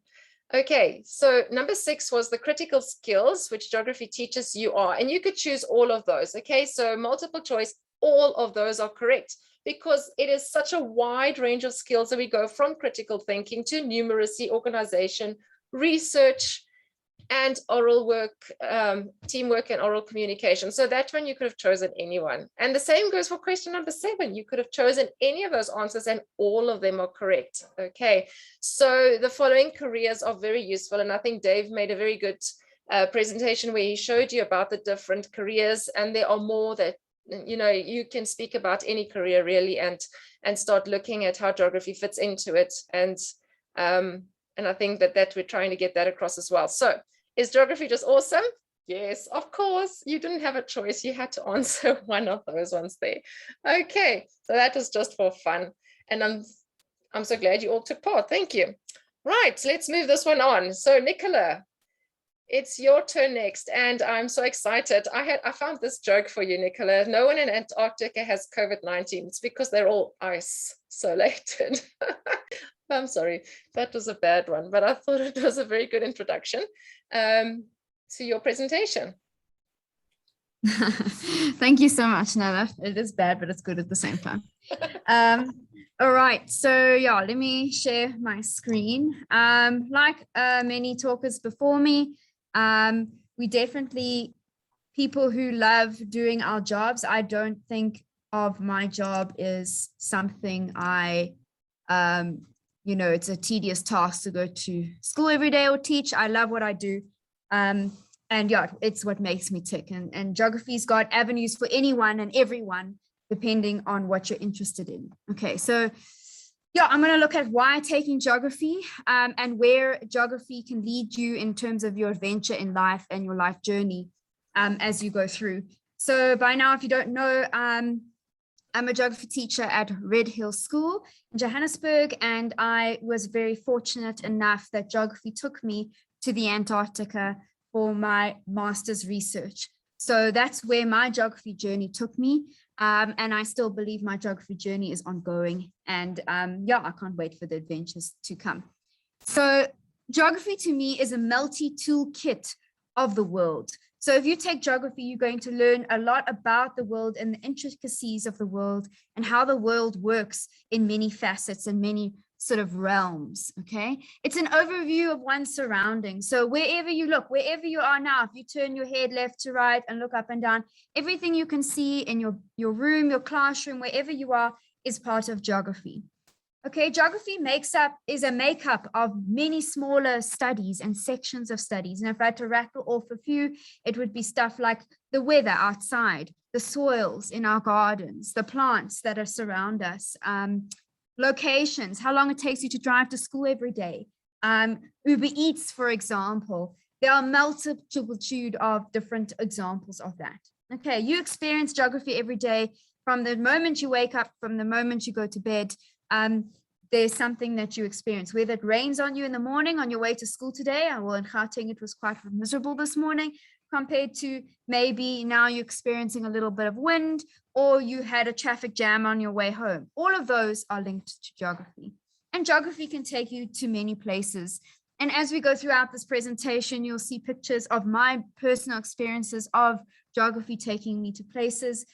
Okay, so number 6 was the critical skills, which geography teaches you are, and you could choose all of those. Okay, so multiple choice, all of those are correct, because it is such a wide range of skills that we go from critical thinking to numeracy, organization, research, and oral work, teamwork and oral communication. So that one you could have chosen anyone. And the same goes for question number 7. You could have chosen any of those answers and all of them are correct. Okay, so the following careers are very useful. And I think Dave made a very good presentation where he showed you about the different careers, and there are more that, you know, you can speak about any career really and start looking at how geography fits into it. And I think that we're trying to get that across as well. So is geography just awesome? Yes, of course. You didn't have a choice. You had to answer one of those ones there. Okay, so that was just for fun. And I'm so glad you all took part. Thank you. Right, let's move this one on. So Nicola, it's your turn next. And I'm so excited. I found this joke for you, Nicola. No one in Antarctica has COVID-19. It's because they're all isolated. I'm sorry, that was a bad one, but I thought it was a very good introduction to your presentation. Thank you so much, Nana. It is bad, but it's good at the same time. All right, so yeah, let me share my screen. Like many talkers before me, we definitely people who love doing our jobs. I don't think of my job as something you know, it's a tedious task to go to school every day or teach. I love what I do. And yeah, it's what makes me tick. And geography's got avenues for anyone and everyone, depending on what you're interested in. Okay, so yeah, I'm going to look at why taking geography and where geography can lead you in terms of your adventure in life and your life journey as you go through. So by now, if you don't know, I'm a geography teacher at Red Hill School in Johannesburg, and I was very fortunate enough that geography took me to the Antarctica for my master's research. So that's where my geography journey took me, and I still believe my geography journey is ongoing, and yeah, I can't wait for the adventures to come. So geography to me is a multi-tool kit of the world. So if you take geography, you're going to learn a lot about the world and the intricacies of the world and how the world works in many facets and many sort of realms. Okay, it's an overview of one's surroundings. So wherever you look, wherever you are now, if you turn your head left to right and look up and down, everything you can see in your room, your classroom, wherever you are, is part of geography. Okay, geography is a makeup of many smaller studies and sections of studies. And if I had to rattle off a few, it would be stuff like the weather outside, the soils in our gardens, the plants that are surround us, locations, how long it takes you to drive to school every day, Uber Eats, for example. There are multitude of different examples of that. Okay, you experience geography every day from the moment you wake up, from the moment you go to bed. There's something that you experience, whether it rains on you in the morning on your way to school today. Well, in Gauteng, it was quite miserable this morning compared to maybe now you're experiencing a little bit of wind, or you had a traffic jam on your way home. All of those are linked to geography, and geography can take you to many places. And as we go throughout this presentation, you'll see pictures of my personal experiences of geography taking me to places.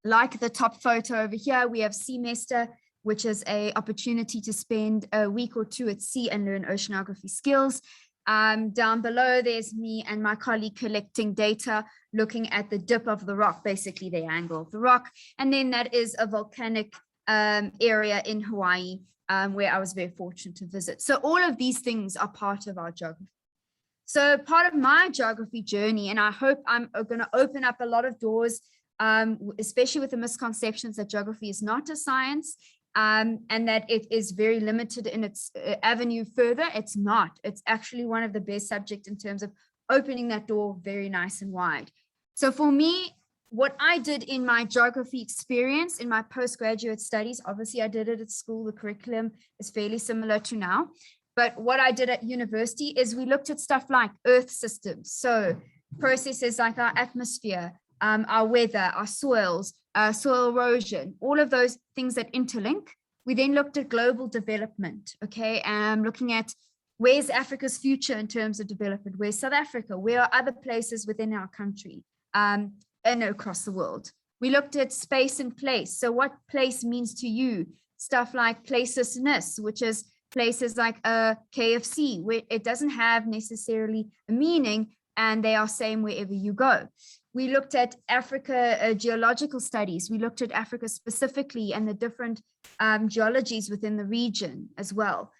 Like the top photo over here, we have Semester, which is an opportunity to spend a week or two at sea and learn oceanography skills. Down below, there's me and my colleague collecting data, looking at the dip of the rock, basically the angle of the rock. And then that is a volcanic area in Hawaii, where I was very fortunate to visit. So all of these things are part of our geography. So part of my geography journey, and I hope I'm going to open up a lot of doors, especially with the misconceptions that geography is not a science, and that it is very limited in its avenue further. It's not. It's actually one of the best subjects in terms of opening that door very nice and wide. So for me, what I did in my geography experience in my postgraduate studies, obviously I did it at school, the curriculum is fairly similar to now, but what I did at university is we looked at stuff like Earth systems. So processes like our atmosphere, our weather, our soils, soil erosion, all of those things that interlink. We then looked at global development, okay, looking at where's Africa's future in terms of development, where's South Africa, where are other places within our country and across the world. We looked at space and place, so what place means to you, stuff like placelessness, which is places like KFC, where it doesn't have necessarily a meaning and they are same wherever you go. We looked at Africa geological studies. We looked at Africa specifically and the different geologies within the region as well.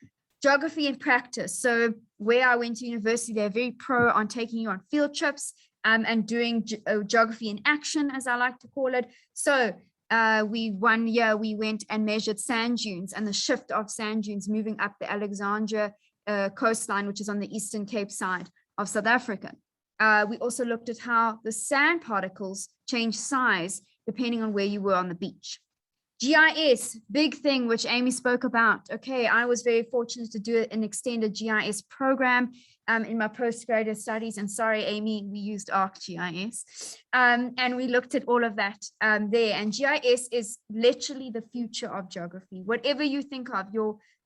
Geography in practice. So where I went to university, they're very pro on taking you on field trips and doing geography in action, as I like to call it. So one year we went and measured sand dunes and the shift of sand dunes moving up the Alexandria coastline, which is on the Eastern Cape side of South Africa. We also looked at how the sand particles change size depending on where you were on the beach. GIS, big thing, which Amy spoke about. Okay, I was very fortunate to do an extended GIS program in my postgraduate studies. And sorry, Amy, we used ArcGIS. And we looked at all of that there. And GIS is literally the future of geography. Whatever you think of,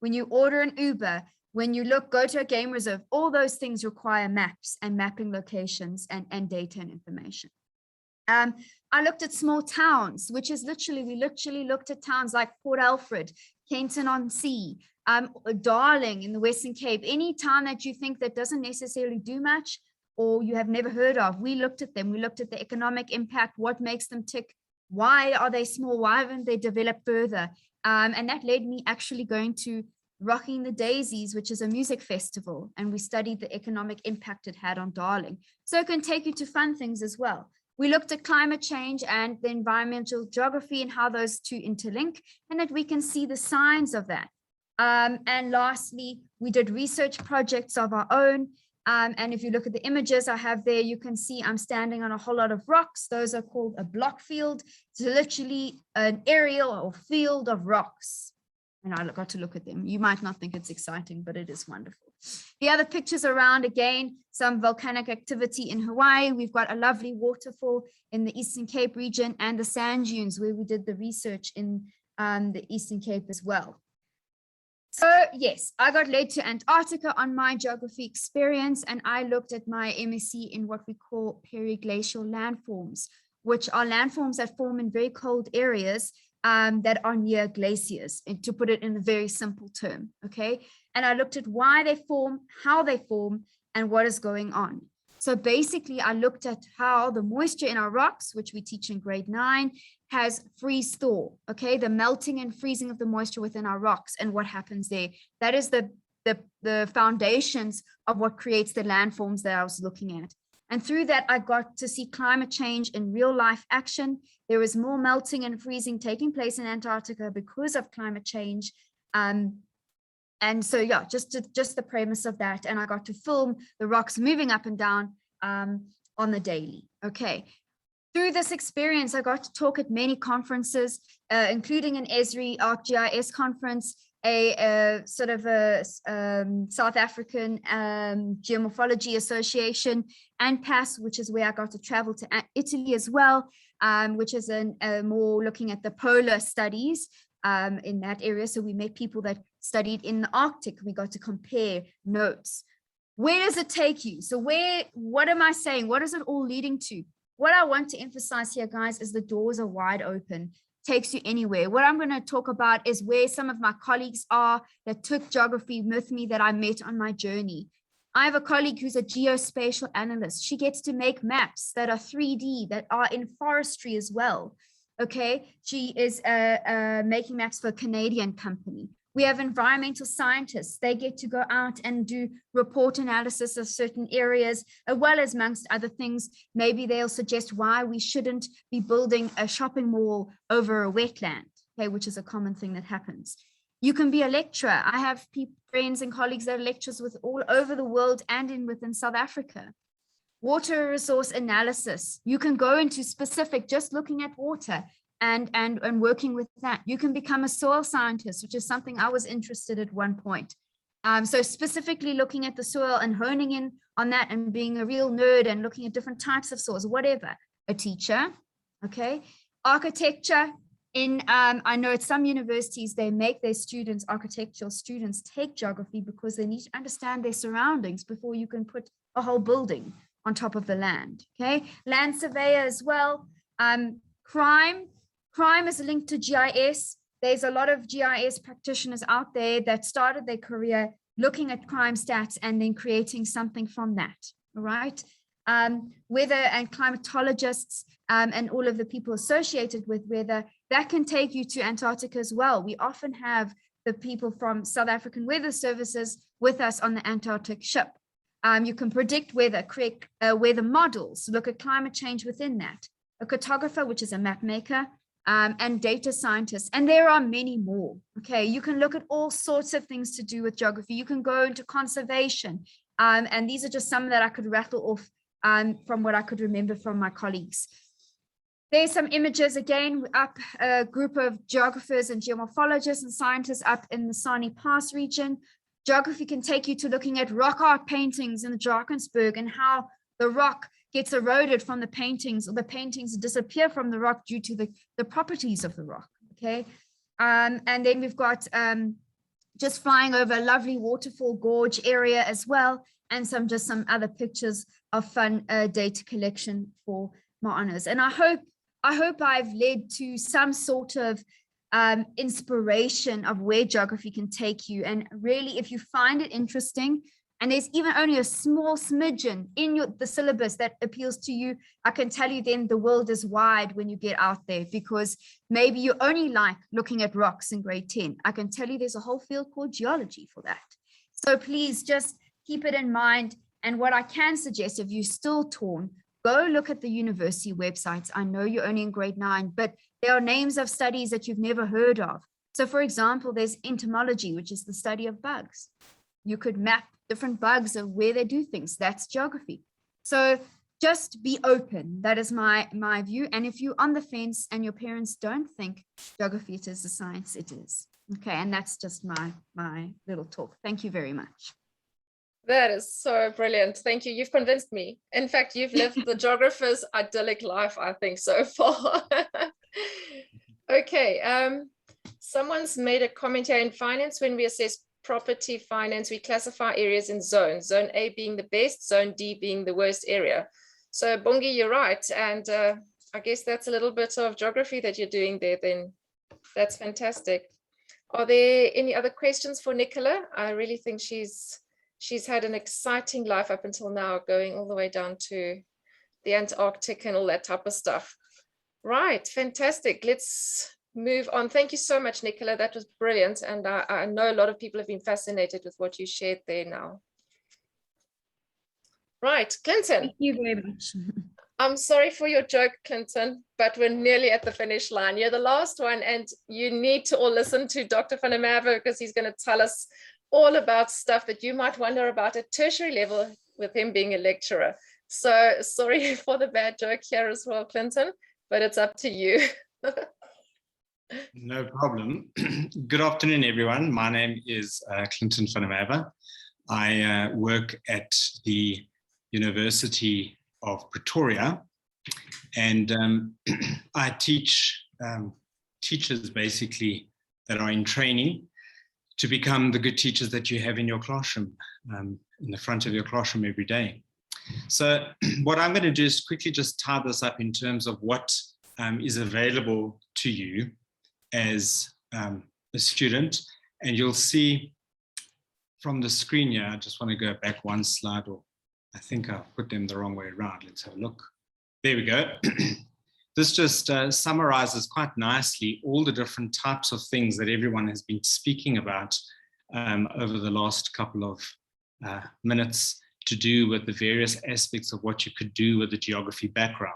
when you order an Uber, when you go to a game reserve, all those things require maps and mapping locations and data and information. I looked at small towns, which is we literally looked at towns like Port Alfred, Kenton-on-Sea, Darling in the Western Cape, any town that you think that doesn't necessarily do much or you have never heard of. We looked at them. We looked at the economic impact, what makes them tick, why are they small, why haven't they developed further? And that led me actually going to Rocking the Daisies, which is a music festival, and we studied the economic impact it had on Darling. So it can take you to fun things as well. We looked at climate change and the environmental geography and how those two interlink, and that we can see the signs of that. And lastly, we did research projects of our own. And if you look at the images I have there, you can see I'm standing on a whole lot of rocks. Those are called a block field. It's literally an aerial or field of rocks. And I got to look at them. You might not think it's exciting, but it is wonderful. The other pictures around, again, some volcanic activity in Hawaii. We've got a lovely waterfall in the Eastern Cape region and the sand dunes where we did the research in the Eastern Cape as well. So yes, I got led to Antarctica on my geography experience, and I looked at my MSc in what we call periglacial landforms, which are landforms that form in very cold areas that are near glaciers, and to put it in a very simple term, okay? And I looked at why they form, how they form, and what is going on. So basically, I looked at how the moisture in our rocks, which we teach in grade 9, has freeze thaw, okay? The melting and freezing of the moisture within our rocks and what happens there. That is the foundations of what creates the landforms that I was looking at. And through that, I got to see climate change in real life action. There was more melting and freezing taking place in Antarctica because of climate change. And so, yeah, just the premise of that. And I got to film the rocks moving up and down on the daily. Okay. Through this experience, I got to talk at many conferences, including an ESRI ArcGIS conference, a sort of a South African Geomorphology Association, and PAS, which is where I got to travel to Italy as well, which is more looking at the polar studies in that area. So we met people that studied in the Arctic. We got to compare notes. Where does it take you? So what am I saying? What is it all leading to? What I want to emphasize here, guys, is the doors are wide open. Takes you anywhere. What I'm going to talk about is where some of my colleagues are that took geography with me that I met on my journey. I have a colleague who's a geospatial analyst. She gets to make maps that are 3D, that are in forestry as well. Okay, she is making maps for a Canadian company. We have environmental scientists. They get to go out and do report analysis of certain areas, as well as amongst other things. Maybe they'll suggest why we shouldn't be building a shopping mall over a wetland, okay, which is a common thing that happens. You can be a lecturer. I have friends and colleagues that are lecturers with all over the world and within South Africa. Water resource analysis. You can go into specific, just looking at water and working with that. You can become a soil scientist, which is something I was interested at one point. So specifically looking at the soil and honing in on that and being a real nerd and looking at different types of soils, whatever. A teacher, okay? Architecture. I know at some universities, they make their students, architectural students, take geography because they need to understand their surroundings before you can put a whole building on top of the land, okay? Land surveyor as well. Crime is linked to GIS. There's a lot of GIS practitioners out there that started their career looking at crime stats and then creating something from that, all right? Weather and climatologists and all of the people associated with weather, that can take you to Antarctica as well. We often have the people from South African Weather Services with us on the Antarctic ship. You can predict weather, create weather models, look at climate change within that. A cartographer, which is a map maker, and data scientists, and there are many more. Okay, you can look at all sorts of things to do with geography. You can go into conservation, and these are just some that I could rattle off from what I could remember from my colleagues. There's some images again up, a group of geographers and geomorphologists and scientists up in the Sani Pass region. Geography can take you to looking at rock art paintings in the Drakensberg and how the rock gets eroded from the paintings, or the paintings disappear from the rock due to the properties of the rock, okay? And then we've got just flying over a lovely waterfall gorge area as well, and just some other pictures of fun data collection for my honors. And I hope I've led to some sort of inspiration of where geography can take you. And really, if you find it interesting, and there's even only a small smidgen in the syllabus that appeals to you, I can tell you then the world is wide when you get out there, because maybe you only like looking at rocks in grade 10. I can tell you there's a whole field called geology for that. So please just keep it in mind. And what I can suggest, if you're still torn, go look at the university websites. I know you're only in grade 9, but there are names of studies that you've never heard of. So for example, there's entomology, which is the study of bugs. You could map different bugs of where they do things. That's geography. So just be open. That is my view. And if you're on the fence and your parents don't think geography it is a science, it is. Okay, and that's just my little talk. Thank you very much. That is so brilliant. Thank you. You've convinced me. In fact, you've lived the geographer's idyllic life, I think, so far. Okay. Someone's made a comment here. In finance, when we assess property finance, we classify areas in zones, zone A being the best, zone D being the worst area. So Bongi, you're right. And I guess that's a little bit of geography that you're doing there then. That's fantastic. Are there any other questions for Nicola? I really think she's had an exciting life up until now, going all the way down to the Antarctic and all that type of stuff. Right, fantastic. Let's move on. Thank you so much, Nicola. That was brilliant. And I know a lot of people have been fascinated with what you shared there now. Right, Clinton. Thank you very much. I'm sorry for your joke, Clinton, but we're nearly at the finish line. You're the last one, and you need to all listen to Dr. van der Merwe, because he's going to tell us all about stuff that you might wonder about at tertiary level with him being a lecturer. So sorry for the bad joke here as well, Clinton, but it's up to you. No problem. Good afternoon, everyone. My name is Clinton van der Merwe. I work at the University of Pretoria, and I teach teachers basically that are in training to become the good teachers that you have in your classroom, in the front of your classroom every day. So what I'm going to do is quickly just tie this up in terms of what is available to you as a student. And you'll see from the screen here, I just want to go back one slide, or I think I've put them the wrong way around. Let's have a look. There we go. This just summarizes quite nicely all the different types of things that everyone has been speaking about over the last couple of minutes, to do with the various aspects of what you could do with the geography background.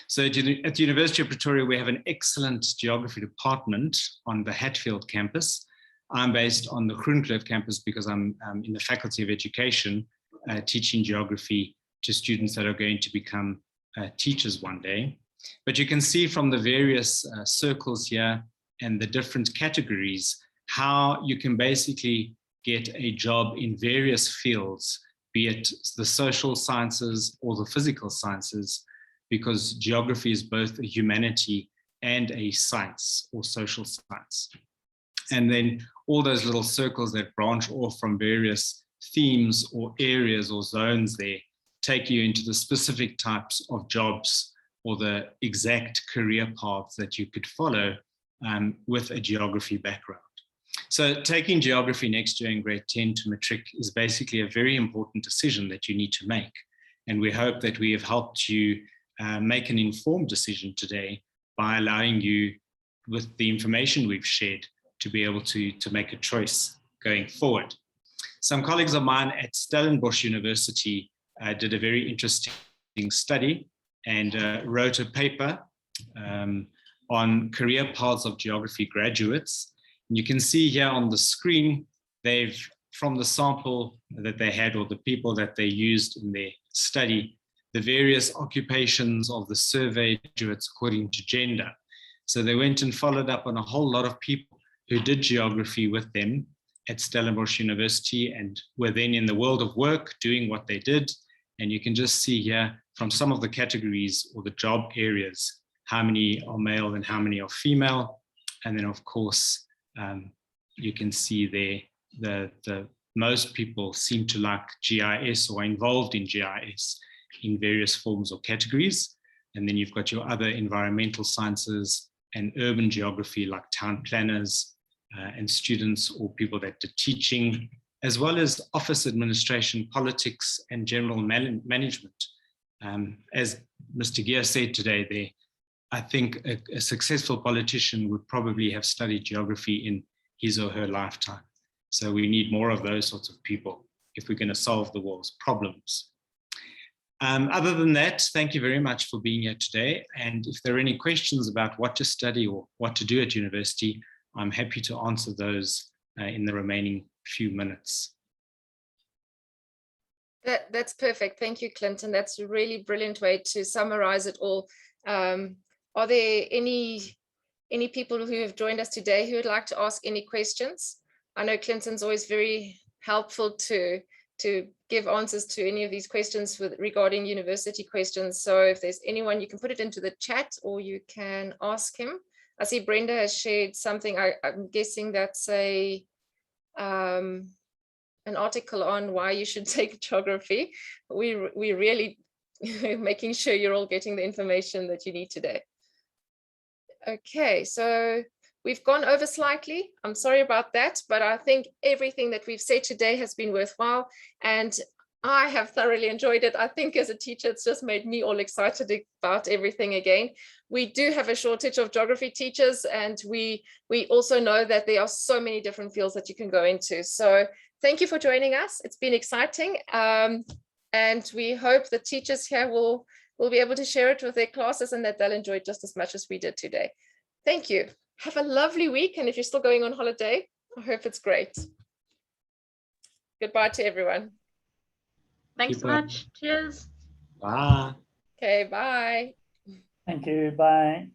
So at the University of Pretoria, we have an excellent geography department on the Hatfield campus. I'm based on the Groenkloof campus because I'm in the Faculty of Education, teaching geography to students that are going to become teachers one day. But you can see from the various circles here and the different categories how you can basically get a job in various fields, be it the social sciences or the physical sciences, because geography is both a humanity and a science or social science. And then all those little circles that branch off from various themes or areas or zones there take you into the specific types of jobs or the exact career paths that you could follow with a geography background. So taking geography next year in grade 10 to matric is basically a very important decision that you need to make. And we hope that we have helped you make an informed decision today by allowing you, with the information we've shared, to be able to make a choice going forward. Some colleagues of mine at Stellenbosch University did a very interesting study and wrote a paper on career paths of geography graduates. And you can see here on the screen, they've, from the sample that they had or the people that they used in their study, the various occupations of the survey graduates according to gender. So they went and followed up on a whole lot of people who did geography with them at Stellenbosch University and were then in the world of work doing what they did. And you can just see here from some of the categories or the job areas, how many are male and how many are female. And then of course, you can see there the most people seem to like GIS or are involved in GIS in various forms or categories. And then you've got your other environmental sciences and urban geography like town planners and students or people that do teaching, as well as office administration, politics, and general management. As Mr. Geer said today, I think a successful politician would probably have studied geography in his or her lifetime. So we need more of those sorts of people if we're going to solve the world's problems. Other than that, thank you very much for being here today. And if there are any questions about what to study or what to do at university, I'm happy to answer those in the remaining few minutes. That's perfect. Thank you, Clinton. That's a really brilliant way to summarize it all. Are there any people who have joined us today who would like to ask any questions? I know Clinton's always very helpful to give answers to any of these questions regarding university questions. So if there's anyone, you can put it into the chat or you can ask him. I see Brenda has shared something. I'm guessing that's an article on why you should take geography. We really making sure you're all getting the information that you need today. Okay, so We've gone over slightly. I'm sorry about that, but I think everything that we've said today has been worthwhile, and I have thoroughly enjoyed it. I think as a teacher, it's just made me all excited about everything again. We do have a shortage of geography teachers, and we also know that there are so many different fields that you can go into. So thank you for joining us. It's been exciting. And we hope the teachers here will be able to share it with their classes and that they'll enjoy it just as much as we did today. Thank you. Have a lovely week. And if you're still going on holiday, I hope it's great. Goodbye to everyone. Thanks so much. Cheers. Bye. Okay, bye. Thank you. Bye.